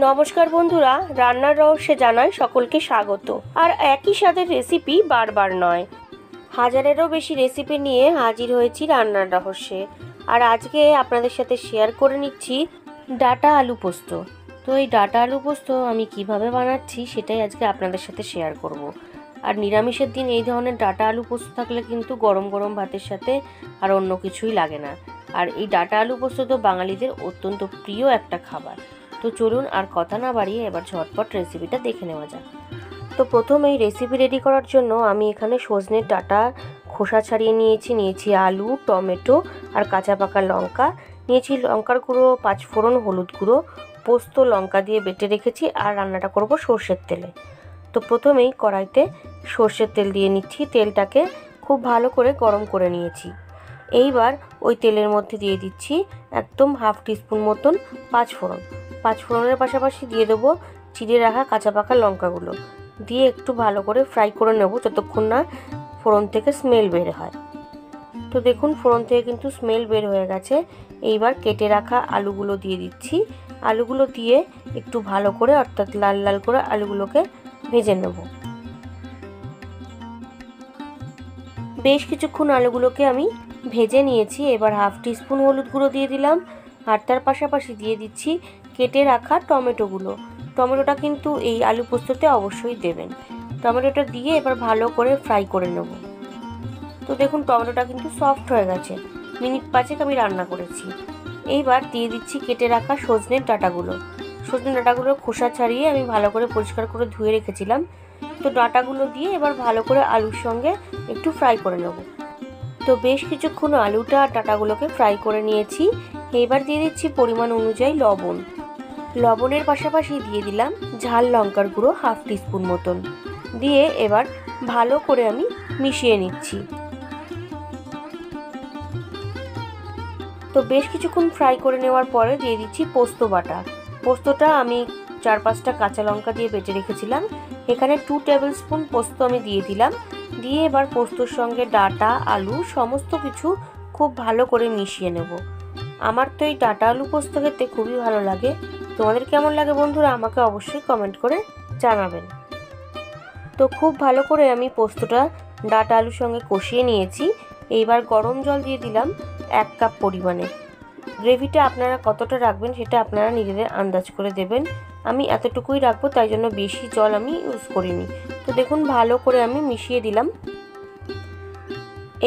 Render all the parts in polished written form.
নমস্কার বন্ধুরা, রান্নার রহস্যে জানাই সকলকে স্বাগত। আর একই স্বাদের রেসিপি বারবার নয়, হাজারেরও বেশি রেসিপি নিয়ে হাজির হয়েছি রান্নার রহস্যে। আর আজকে আপনাদের সাথে শেয়ার করে নিচ্ছি ডাটা আলু পোস্ত। তো এই ডাটা আলু পোস্ত আমি কিভাবে বানাচ্ছি সেটাই আজকে আপনাদের সাথে শেয়ার করব। আর নিরামিষের দিন এই ধরনের ডাটা আলু পোস্ত থাকলে কিন্তু গরম গরম ভাতের সাথে আর অন্য কিছুই লাগে না। আর এই ডাটা আলু পোস্ত তো বাঙালিদের অত্যন্ত প্রিয় একটা খাবার। তো চলুন আর কথা না বাড়িয়ে এবার ঝটপট রেসিপিটা দেখে নেওয়া যাক। তো প্রথমে এই রেসিপি রেডি করার জন্য আমি এখানে সজনের ডাঁটা খোসা ছাড়িয়ে নিয়েছি আলু, টমেটো আর কাঁচা পাকা লঙ্কা নিয়েছি, লঙ্কার গুঁড়ো, পাঁচফোড়ন, হলুদ গুঁড়ো, পোস্ত, লঙ্কা দিয়ে বেটে রেখেছি। আর রান্নাটা করব সর্ষের তেলে। তো প্রথমেই কড়াইতে সর্ষের তেল দিয়ে নিচ্ছি, তেলটাকে খুব ভালো করে গরম করে নিয়েছি। এইবার ওই তেলের মধ্যে দিয়ে দিচ্ছি একদম হাফ টিস্পুন মতন পাঁচফোড়নের পাশাপাশি দিয়ে দেবো চিড়ে রাখা কাঁচা পাকা লঙ্কাগুলো, দিয়ে একটু ভালো করে ফ্রাই করে নেব যতক্ষণ না ফোড়ন থেকে স্মেল বের হয়। তো দেখুন ফোড়ন থেকে কিন্তু স্মেল বের হয়ে গেছে। এইবার কেটে রাখা আলুগুলো দিয়ে দিচ্ছি। আলুগুলো দিয়ে একটু ভালো করে অর্থাৎ লাল লাল করে আলুগুলোকে ভেজে নেব। বেশ কিছুক্ষণ আলুগুলোকে আমি ভেজে নিয়েছি। এবার হাফ টিস্পুন হলুদ গুঁড়ো দিয়ে দিলাম, আর তার পাশাপাশি দিয়ে দিচ্ছি কেটে রাখা টমেটোটা কিন্তু এই আলু পোস্ততে অবশ্যই দেবেন। টমেটোটা দিয়ে এবার ভালো করে ফ্রাই করে নেব। তো দেখুন টমেটোটা কিন্তু সফট হয়ে গেছে, মিনিট 5 আমি রান্না করেছি। এইবার দিয়ে দিচ্ছি কেটে রাখা সজনের ডাঁটাগুলো খোসা ছাড়িয়ে আমি ভালো করে পরিষ্কার করে ধুয়ে রেখেছিলাম। তো ডাঁটাগুলো দিয়ে এবার ভালো করে আলুর সঙ্গে একটু ফ্রাই করে নেব। তো বেশ কিছুক্ষণ আলুটা আর ডাঁটাগুলোকে ফ্রাই করে নিয়েছি। এবার দিয়ে দিচ্ছি পরিমাণ অনুযায়ী লবণের পাশাপাশি দিয়ে দিলাম ঝাল লঙ্কার গুঁড়ো হাফ টিস্পুন মতন, দিয়ে এবার ভালো করে আমি মিশিয়ে নিচ্ছি। তো বেশ কিছুক্ষণ ফ্রাই করে নেওয়ার পরে দিয়ে দিচ্ছি পোস্তটা আমি 4-5টা কাঁচা লঙ্কা দিয়ে বেটে রেখেছিলাম। এখানে 2 টেবিল স্পুন পোস্ত আমি দিয়ে দিলাম। দিয়ে এবার পোস্তর সঙ্গে ডাঁটা, আলু সমস্ত কিছু খুব ভালো করে মিশিয়ে নেব। আমার তো এই ডাঁটা আলু পোস্ত খেতে খুবই ভালো লাগে। তোমাদের কেমন লাগে বন্ধুরা আমাকে অবশ্যই কমেন্ট করে জানাবেন। তো খুব ভালো করে আমি পোস্তটা ডাঁটা আলুর সঙ্গে কষিয়ে নিয়েছি। এইবার গরম জল দিয়ে দিলাম 1 কাপ পরিমাণে। গ্রেভিটা আপনারা কতটা রাখবেন সেটা আপনারা নিজেদের আন্দাজ করে দেবেন। আমি এতটুকুই রাখবো, তাই জন্য বেশি জল আমি ইউজ করিনি। তো দেখুন ভালো করে আমি মিশিয়ে দিলাম।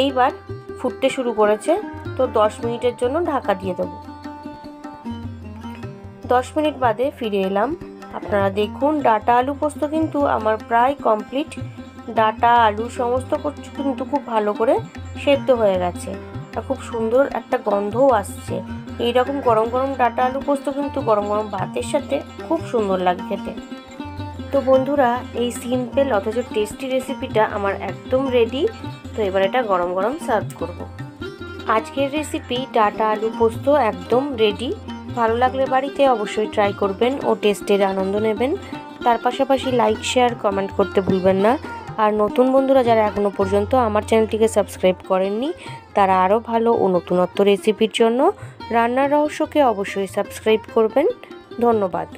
এইবার ফুটতে শুরু করেছে। তো 10 মিনিটের জন্য ঢাকা দিয়ে দেবো। 10 মিনিট বাদে ফিরে এলাম। আপনারা দেখুন ডাঁটা আলু পোস্ত কিন্তু আমার প্রায় কমপ্লিট। ডাঁটা, আলু সমস্ত কিছু কিন্তু খুব ভালো করে সেদ্ধ হয়ে গেছে আর খুব সুন্দর একটা গন্ধও আসছে। এইরকম গরম গরম ডাঁটা আলু পোস্ত কিন্তু গরম গরম ভাতের সাথে খুব সুন্দর লাগে খেতে। তো বন্ধুরা এই সিম্পল অথচ টেস্টি রেসিপিটা আমার একদম রেডি। তো এবার এটা গরম গরম সার্ভ করব। আজকের রেসিপি ডাঁটা আলু পোস্ত একদম রেডি। ভালো লাগলে বাড়িতে অবশ্যই ট্রাই করবেন ও টেস্টের আনন্দ নেবেন। তার পাশাপাশি লাইক, শেয়ার, কমেন্ট করতে ভুলবেন না। আর নতুন বন্ধুরা যারা এখনও পর্যন্ত আমার চ্যানেলটিকে সাবস্ক্রাইব করেননি তারা আরও ভালো ও নতুনত্ব রেসিপির জন্য রান্নার রহস্যকে অবশ্যই সাবস্ক্রাইব করবেন। ধন্যবাদ।